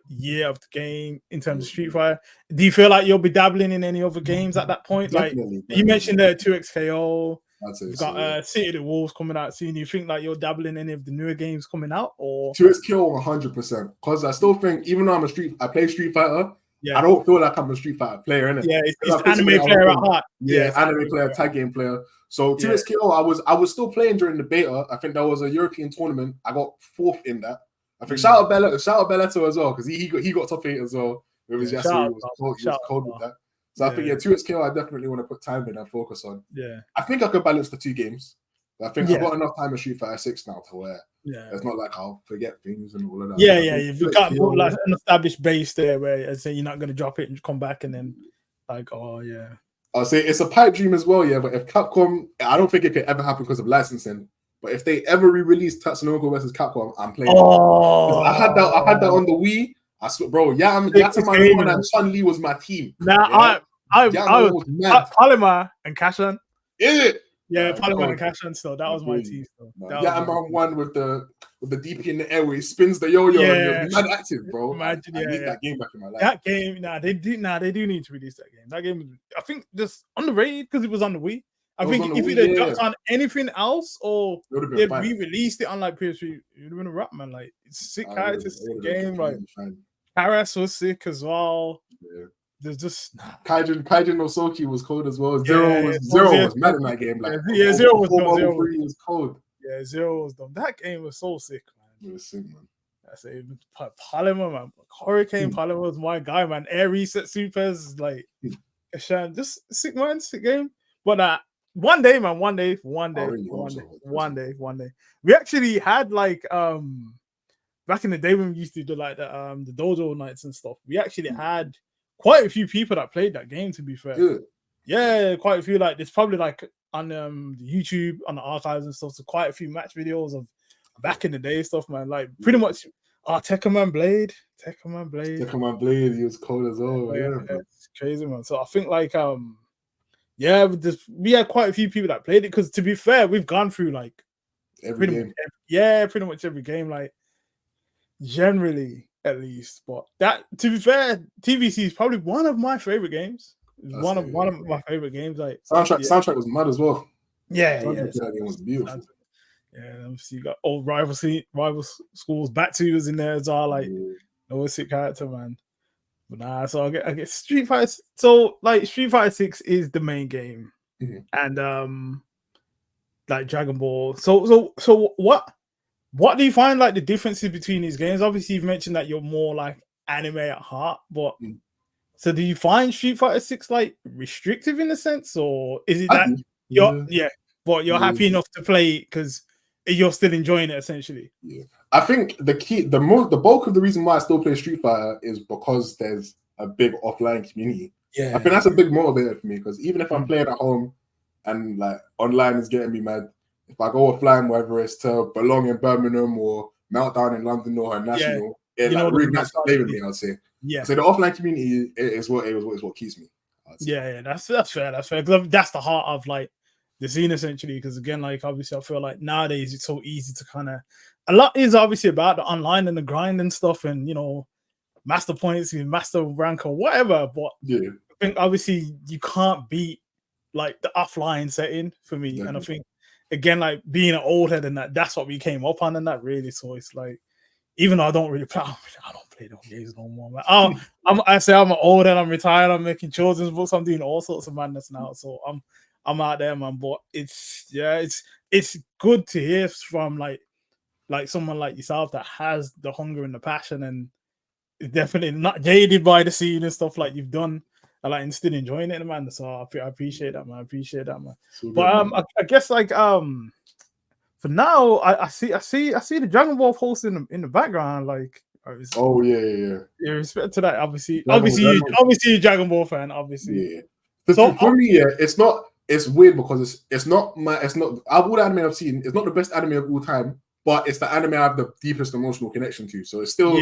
year of the game in terms of Street Fighter? Do you feel like you'll be dabbling in any other games at that point? Definitely. You mentioned the 2XKO. You've got City of the Wolves coming out soon. You think like you're dabbling in any of the newer games coming out, or 2XKO 100%? Because I still think, even though I play Street Fighter, I don't feel like I'm a Street Fighter player, innit? Yeah, it's anime player at heart. Yeah, anime player, tag game player. So 2XKO, I was still playing during the beta. I think there was a European tournament. I got 4th in that. I think shout out Bellator as well, because he got top 8 as well. It was Yasuo. He was cold with that. So I think 2XKO I definitely want to put time in and focus on. Yeah. I think I could balance the 2 games. I think I've got enough time in Street Fighter 6 now to where it's not like I'll forget things and all of that. You've got like an established base there where I say you're not going to drop it and come back and then like, I'll say it's a pipe dream as well, but if Capcom, I don't think it could ever happen because of licensing. But if they ever re-release Tatsunoko versus Capcom, I'm playing. I had that on the Wii. I swear, bro. Yatamon and Chun-Li was my team. I was Palima and Kashan. Is it? Yeah, Palima and Kashan. So that was my team. Yatamon won with the DP in the air where he spins the yo-yo and you're mad active, bro. Imagine, I need that game back in my life. That game, they do need to release that game. That game, I think, just underrated because it was on the Wii. I think if it had dropped on anything else or they re-released it on like PS3, it would have been a rap, man. Like it's sick characters, sick game. Like Karas was sick as well. Yeah. There's just Kaijin Osoki was cold as well. Zero was mad in that game. Like Zero was cold. Yeah, Zero was dumb. That game was so sick, man. It was sick, man. I say Palima, man. Hurricane Palima was my guy, man. Air reset supers, like just sick, man. Sick game. But one day. We actually had like back in the day when we used to do like the dojo nights and stuff. We actually had quite a few people that played that game. To be fair, yeah, quite a few. Like there's probably like on the YouTube on the archives and stuff. So quite a few match videos of back in the day stuff, man. Like pretty much. Tekkaman Blade. He was cold as well. It's crazy, man. So I think like we had quite a few people that played it because to be fair, we've gone through like every game. Pretty much every game, like generally at least. But that, to be fair, TVC is probably one of my favorite games. One of my favorite games. Like soundtrack was mad as well. That game was beautiful. Yeah, obviously you got old rival schools. Bat2 was in there as well. Like, no sick character, man. But so I get Street Fighter. So like Street Fighter 6 is the main game, and like Dragon Ball. So what do you find like the differences between these games? Obviously, you've mentioned that you're more like anime at heart, but So do you find Street Fighter 6 like restrictive in a sense, or is it I that do. you're Yeah. happy enough to play because you're still enjoying it essentially? Yeah. I think the bulk of the reason why I still play Street Fighter is because there's a big offline community. I think that's a big motivator for me, because even if I'm playing at home and like online is getting me mad, if I go offline, whether it's to Belong in Birmingham or Meltdown in London or her national, it like reignites the play with me, I'd say. Yeah. So the offline community is what keeps me. Yeah, that's fair. That's fair. Because that's the heart of like the scene essentially. Because again, like obviously, I feel like nowadays it's so easy to kind of a lot is obviously about the online and the grind and stuff, and master points, master rank or whatever. But yeah, I think obviously you can't beat like the offline setting for me. And I think again, like being an old head and that's what we came up on and that really. So it's like, even though I don't really play, I don't play those games no more, man. I say I'm an old and I'm retired. I'm making children's books. I'm doing all sorts of madness now. So I'm out there, man. But it's good to hear from like someone like yourself that has the hunger and the passion and is definitely not jaded by the scene and stuff like you've done. And still enjoying it, man. So I appreciate that, man. I appreciate that, man. So good, but man. I guess like for now, I see the Dragon Ball post in the background. Like, oh yeah. Yeah, respect to that. Obviously, you're a Dragon Ball fan. Obviously, yeah. So for me, it's not. It's weird because it's not out of all the anime I've seen, it's not the best anime of all time, but it's the anime I have the deepest emotional connection to. So it's still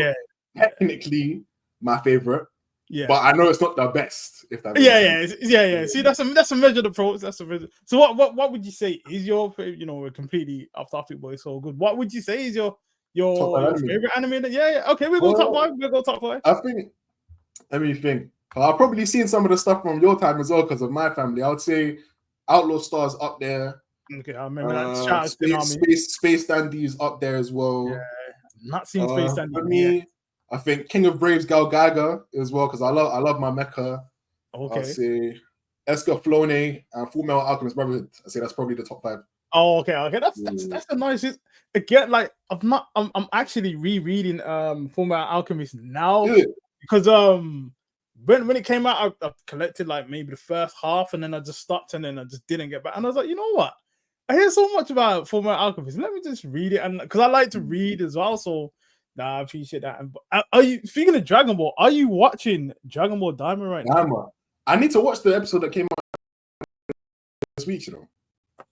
technically my favorite. Yeah, but I know it's not the best. If that yeah. See, that's a measured approach. That's a measured. So what would you say is your favorite? We're completely off topic, but it's all good. What would you say is your favorite anime? Yeah. Okay, we'll go top 5. We'll go top 5. I think. Let me think. I've probably seen some of the stuff from your time as well because of my family. I would say Outlaw Stars up there. Okay, I remember that. Shout out Space Dandy's up there as well. Yeah, not seen Space Dandy. For me, I think King of Braves Gal Gaga as well because I love my mecha. Okay. I'll say Escaflowne and Full Metal Alchemist Brotherhood. I say that's probably the top 5. Oh, okay. That's a nice. Again, like I'm actually rereading Full Metal Alchemist now because when it came out, I collected like maybe the first half and then I just stopped and then I just didn't get back. And I was like, you know what? I hear so much about Full Metal Alchemist. Let me just read it, and because I like to read as well. So I appreciate that. And are you speaking of Dragon Ball? Are you watching Dragon Ball Diamond right now? I need to watch the episode that came out this week.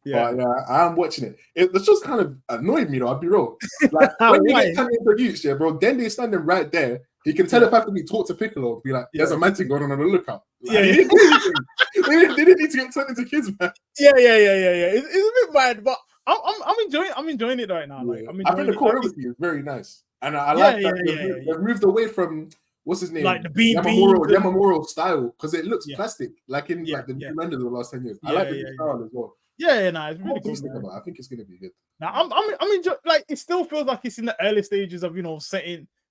Yeah, but, I am watching it. It's just kind of annoyed me though. I'll be real. Like when you get introduced, bro. Dende's standing right there. He can telepathically talk to Piccolo and be like, "There's a man thing going on the lookout." Like, they didn't need to get turned into kids, man. Yeah. It's a bit bad, but I'm enjoying it right now. Like, I think the choreography is very nice, and I like that they've moved away from what's his name, like the Yamamuro style, because it looks plastic, like in like the new renders of the last 10 years. I like the style as well. It's really cool. I think it's gonna be good. Now I'm enjoying. Like it still feels like it's in the early stages of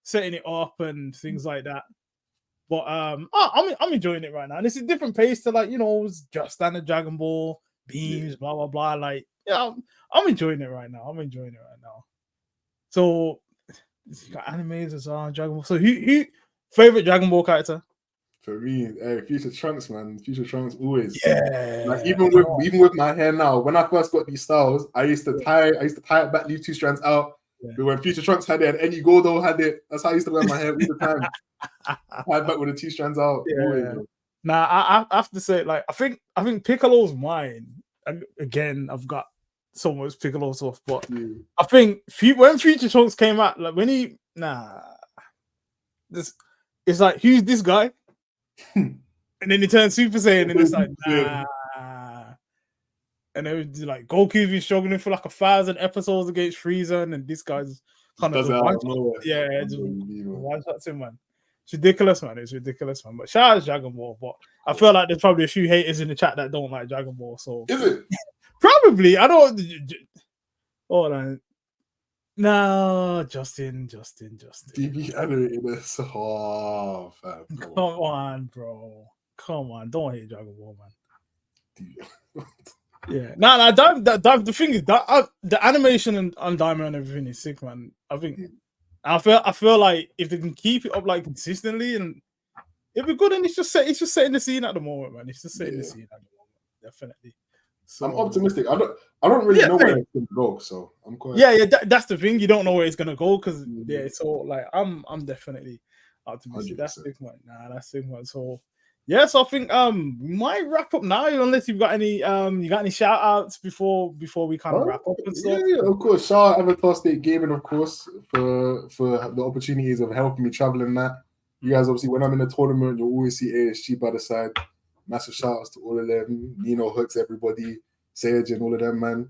setting it up and things like that. But I'm enjoying it right now. And it's a different pace to it's just standard Dragon Ball beams, blah blah blah. Like I'm enjoying it right now. So you got animes as well, Dragon Ball. So who favorite Dragon Ball character? For me, Future Trunks, man. Future Trunks always. Yeah. Like even with my hair now, when I first got these styles, I used to tie it back, leave 2 strands out. Yeah. But when Future Trunks had it and Any Gordo had it, that's how I used to wear my hair all the time. Tie it back with the 2 strands out. Yeah. Always, now I have to say, like I think Piccolo's mine. And again, I've got so much Piccolo stuff, but I think when Future Trunks came out, like when it's like, who's this guy? And then he turns Super Saiyan, and it's like, nah. And it was like Goku's been struggling for like 1,000 episodes against Frieza, and this guy's kind of one shot him, man. It's ridiculous, man. But shout out to Dragon Ball. But I feel like there's probably a few haters in the chat that don't like Dragon Ball. So is it? Probably. I don't. Hold on. No, Justin. DB animated this. Oh, fam. Come on, bro. Come on. Don't hate Dragon Ball, man. Yeah. No. The thing is, the animation on Diamond and everything is sick, man. I feel like if they can keep it up like consistently, and it'd be good, and it's just setting the scene at the moment, man. It's just setting the scene at the moment, definitely. So, I'm optimistic. I don't really know where it's gonna go, so I'm quite. Yeah. That's the thing. You don't know where it's gonna go because so like I'm definitely optimistic. 100%. That's big one. Nah, that's big one. So yes, I think we might wrap up now, unless you've got any shout outs before we kind of wrap up and stuff. Yeah, of course. Shout out Avatar State Gaming, of course, for the opportunities of helping me travel in that. You guys, obviously, when I'm in a tournament, you'll always see ASG by the side. Massive shout outs to all of them. Nino Hooks, everybody, Sage, and all of them, man.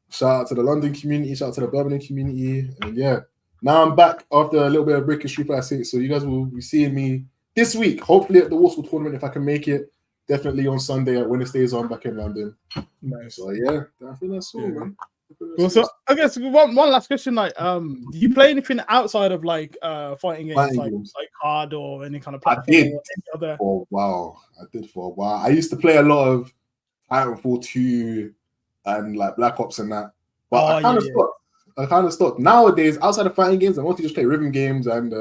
Shout out to the London community, shout out to the Birmingham community. And yeah, now I'm back after a little bit of break in Street Fighter 6. So you guys will be seeing me this week, hopefully at the Warsaw tournament if I can make it. Definitely on Sunday when it stays on back in London. Nice. So yeah, I think that's all, man. Well, so I guess one last question, like, do you play anything outside of like fighting games, like card or any kind of platform? I did for a while. I used to play a lot of Titanfall 2 and like Black Ops and that, but I kind of stopped. Nowadays, outside of fighting games, I want to just play rhythm games and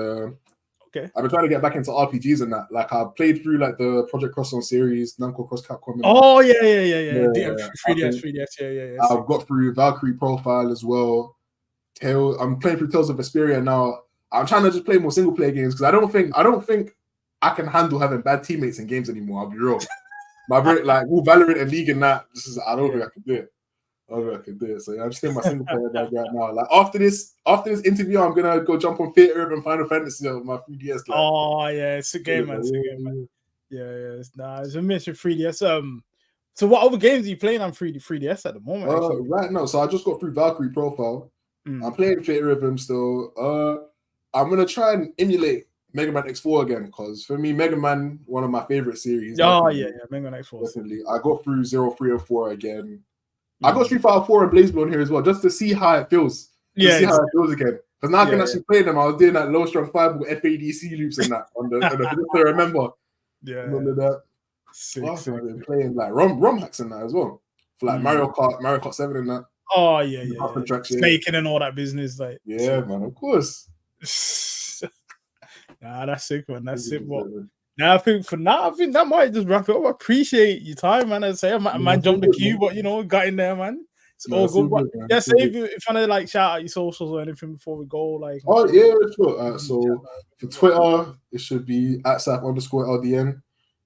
I've been trying to get back into RPGs and that. Like I played through like the Project Cross-On series, Namco Cross Capcom. Oh yeah. 3DS, yeah. I've got through Valkyrie Profile as well. I'm playing through Tales of Vesperia now. I'm trying to just play more single player games because I don't think I can handle having bad teammates in games anymore. I'll be real. My like Valorant and League and that. I don't think I can do it. So yeah, I'm just in my single player bag right now. Like after this interview, I'm gonna go jump on Theater and Final Fantasy on my 3DS. Like. Oh yeah, it's a game, man. Yeah. It's a mission 3DS. So what other games are you playing on 3DS at the moment? Right now, so I just got through Valkyrie Profile. I'm playing Theater Rhythm still. I'm gonna try and emulate Mega Man X4 again because for me, Mega Man, one of my favorite series. Oh yeah, Mega Man X4. Definitely, I got through 0, 3, and 4 again. I got Street Fighter 4 and BlazBlue here as well, just to see how it feels. See how it feels again. Because now I can actually play them. I was doing that low strong fireball FADC loops and that on the just to remember. Yeah. Remember that. I've been playing like ROM hacks and that as well. For like Mario Kart 7 and that. Oh yeah. Snaking and all that business. Like man, of course. Nah, that's sick, man. That's sick. Now I think that might just wrap it up. I appreciate your time, man. I say I might jump the queue, but got in there, man. It's all good. But say if you want to like shout out your socials or anything before we go, like. Oh yeah, sure. So for Twitter, it should be @SAF_LDN.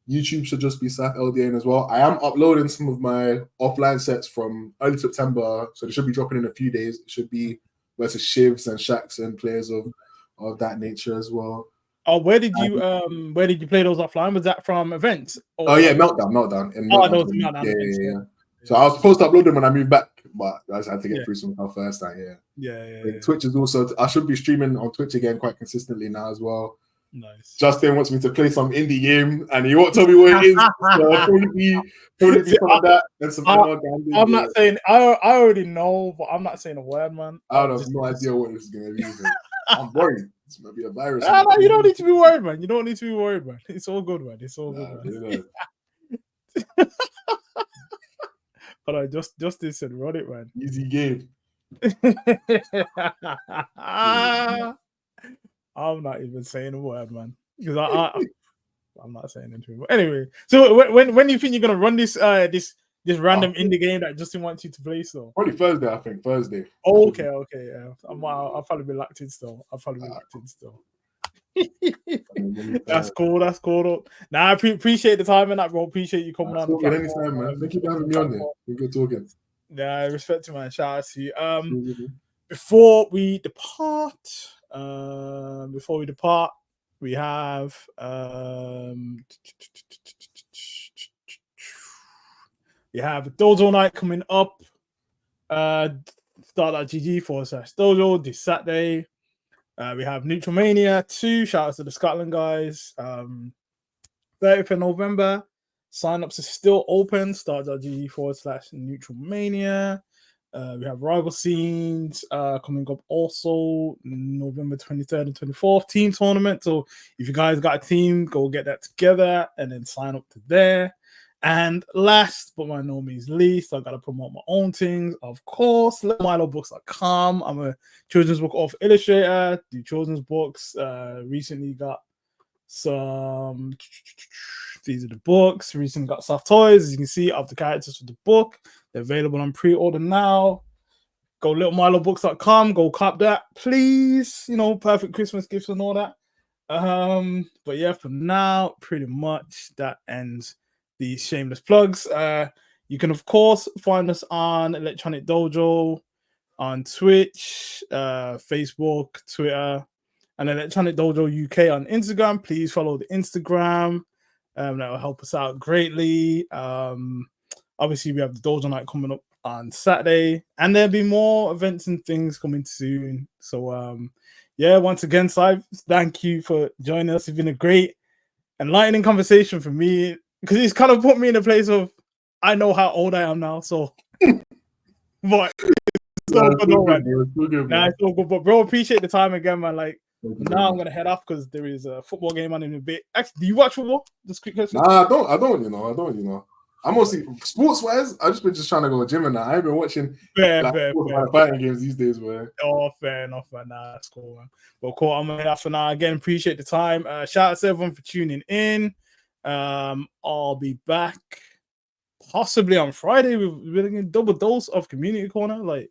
YouTube should just be SAF_LDN as well. I am uploading some of my offline sets from early September, so they should be dropping in a few days. It should be versus Shivs and Shaqs and players of that nature as well. Oh, where did you play those offline? Was that from events? Oh yeah, Meltdown. Yeah. So I was supposed to upload them when I moved back, but I just had to get through some stuff first. Twitch is also. I should be streaming on Twitch again quite consistently now as well. Nice. Justin wants me to play some indie game, and he won't tell me what it is. So I'll probably be some of that and some. I'm not saying. I already know, but I'm not saying a word, man. I have no idea what this is gonna be. I'm worried. This might be a virus. No, you don't need to be worried, man. It's all good, man. It's all good, man. All right, just this and run it, man. Easy game. I'm not even saying a word, man, because I'm not saying anything. But anyway, so when do you think you're gonna run this random indie game that Justin wants you to play? So probably Thursday, I think. Thursday. Oh, okay, yeah. I'll probably be locked in still. That's cool. Now I appreciate the time and that, bro. Appreciate you coming on. Anytime, man. Thank you for having me on there. We're good talking. Yeah, respect to man. Shout out to you. Before we depart, we have Dojo night coming up. Start.gg/dojo this Saturday. We have Neutral Mania 2. Shout out to the Scotland guys. 30th of November. Sign-ups are still open. Start.gg/Neutral Mania. We have Rival Scenes coming up also November 23rd and 24th. Team tournament. So if you guys got a team, go get that together and then sign up to there. And last but by no means least, I got to promote my own things. Of course, MiloBooks.com. I'm a children's book author illustrator, do children's books. Recently got some. These are the books. Recently got soft toys. As you can see, of the characters for the book. They're available on pre-order now. Go littlemilobooks.com. Go cop that, please. You know, perfect Christmas gifts and all that. But yeah, for now, pretty much that ends the shameless plugs. You can of course find us on Electronic Dojo on Twitch, Facebook, Twitter, and Electronic Dojo UK on Instagram. Please follow the Instagram. That will help us out greatly. Obviously, we have the Dojo Night coming up on Saturday, and there'll be more events and things coming soon. So, yeah, once again, Sive, thank you for joining us. It's been a great, enlightening conversation for me because it's kind of put me in a place of I know how old I am now. So, but it's all good, all right. It's all good, but bro, appreciate the time again, man. Like, now I'm gonna head off because there is a football game on in a bit. Actually, do you watch football? Just quick question. Nah, I don't. You know. I'm mostly sports wise. I've just been trying to go to the gym and that. I ain't been watching fighting games these days, man. Oh, fair enough, man. Nah, that's cool, man. Well, cool. I'm gonna head off for now. Again, appreciate the time. Shout out to everyone for tuning in. I'll be back possibly on Friday with a double dose of Community Corner. Like,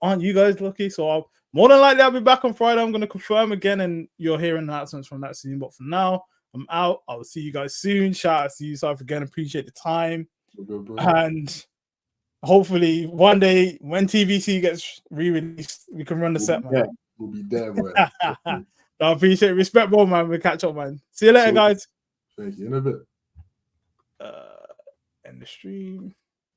aren't you guys lucky? So more than likely I'll be back on Friday. I'm gonna confirm again, and you'll hear announcements from that soon. But for now, I'm out. I will see you guys soon. Shout out to you, so again, appreciate the time. And hopefully one day when TVC gets re-released, we can run the set, man. Yeah, we'll be there, boy. I appreciate it. Respect, bro, man. We'll catch up, man. See you later, guys. Thank you. In a bit. End the stream.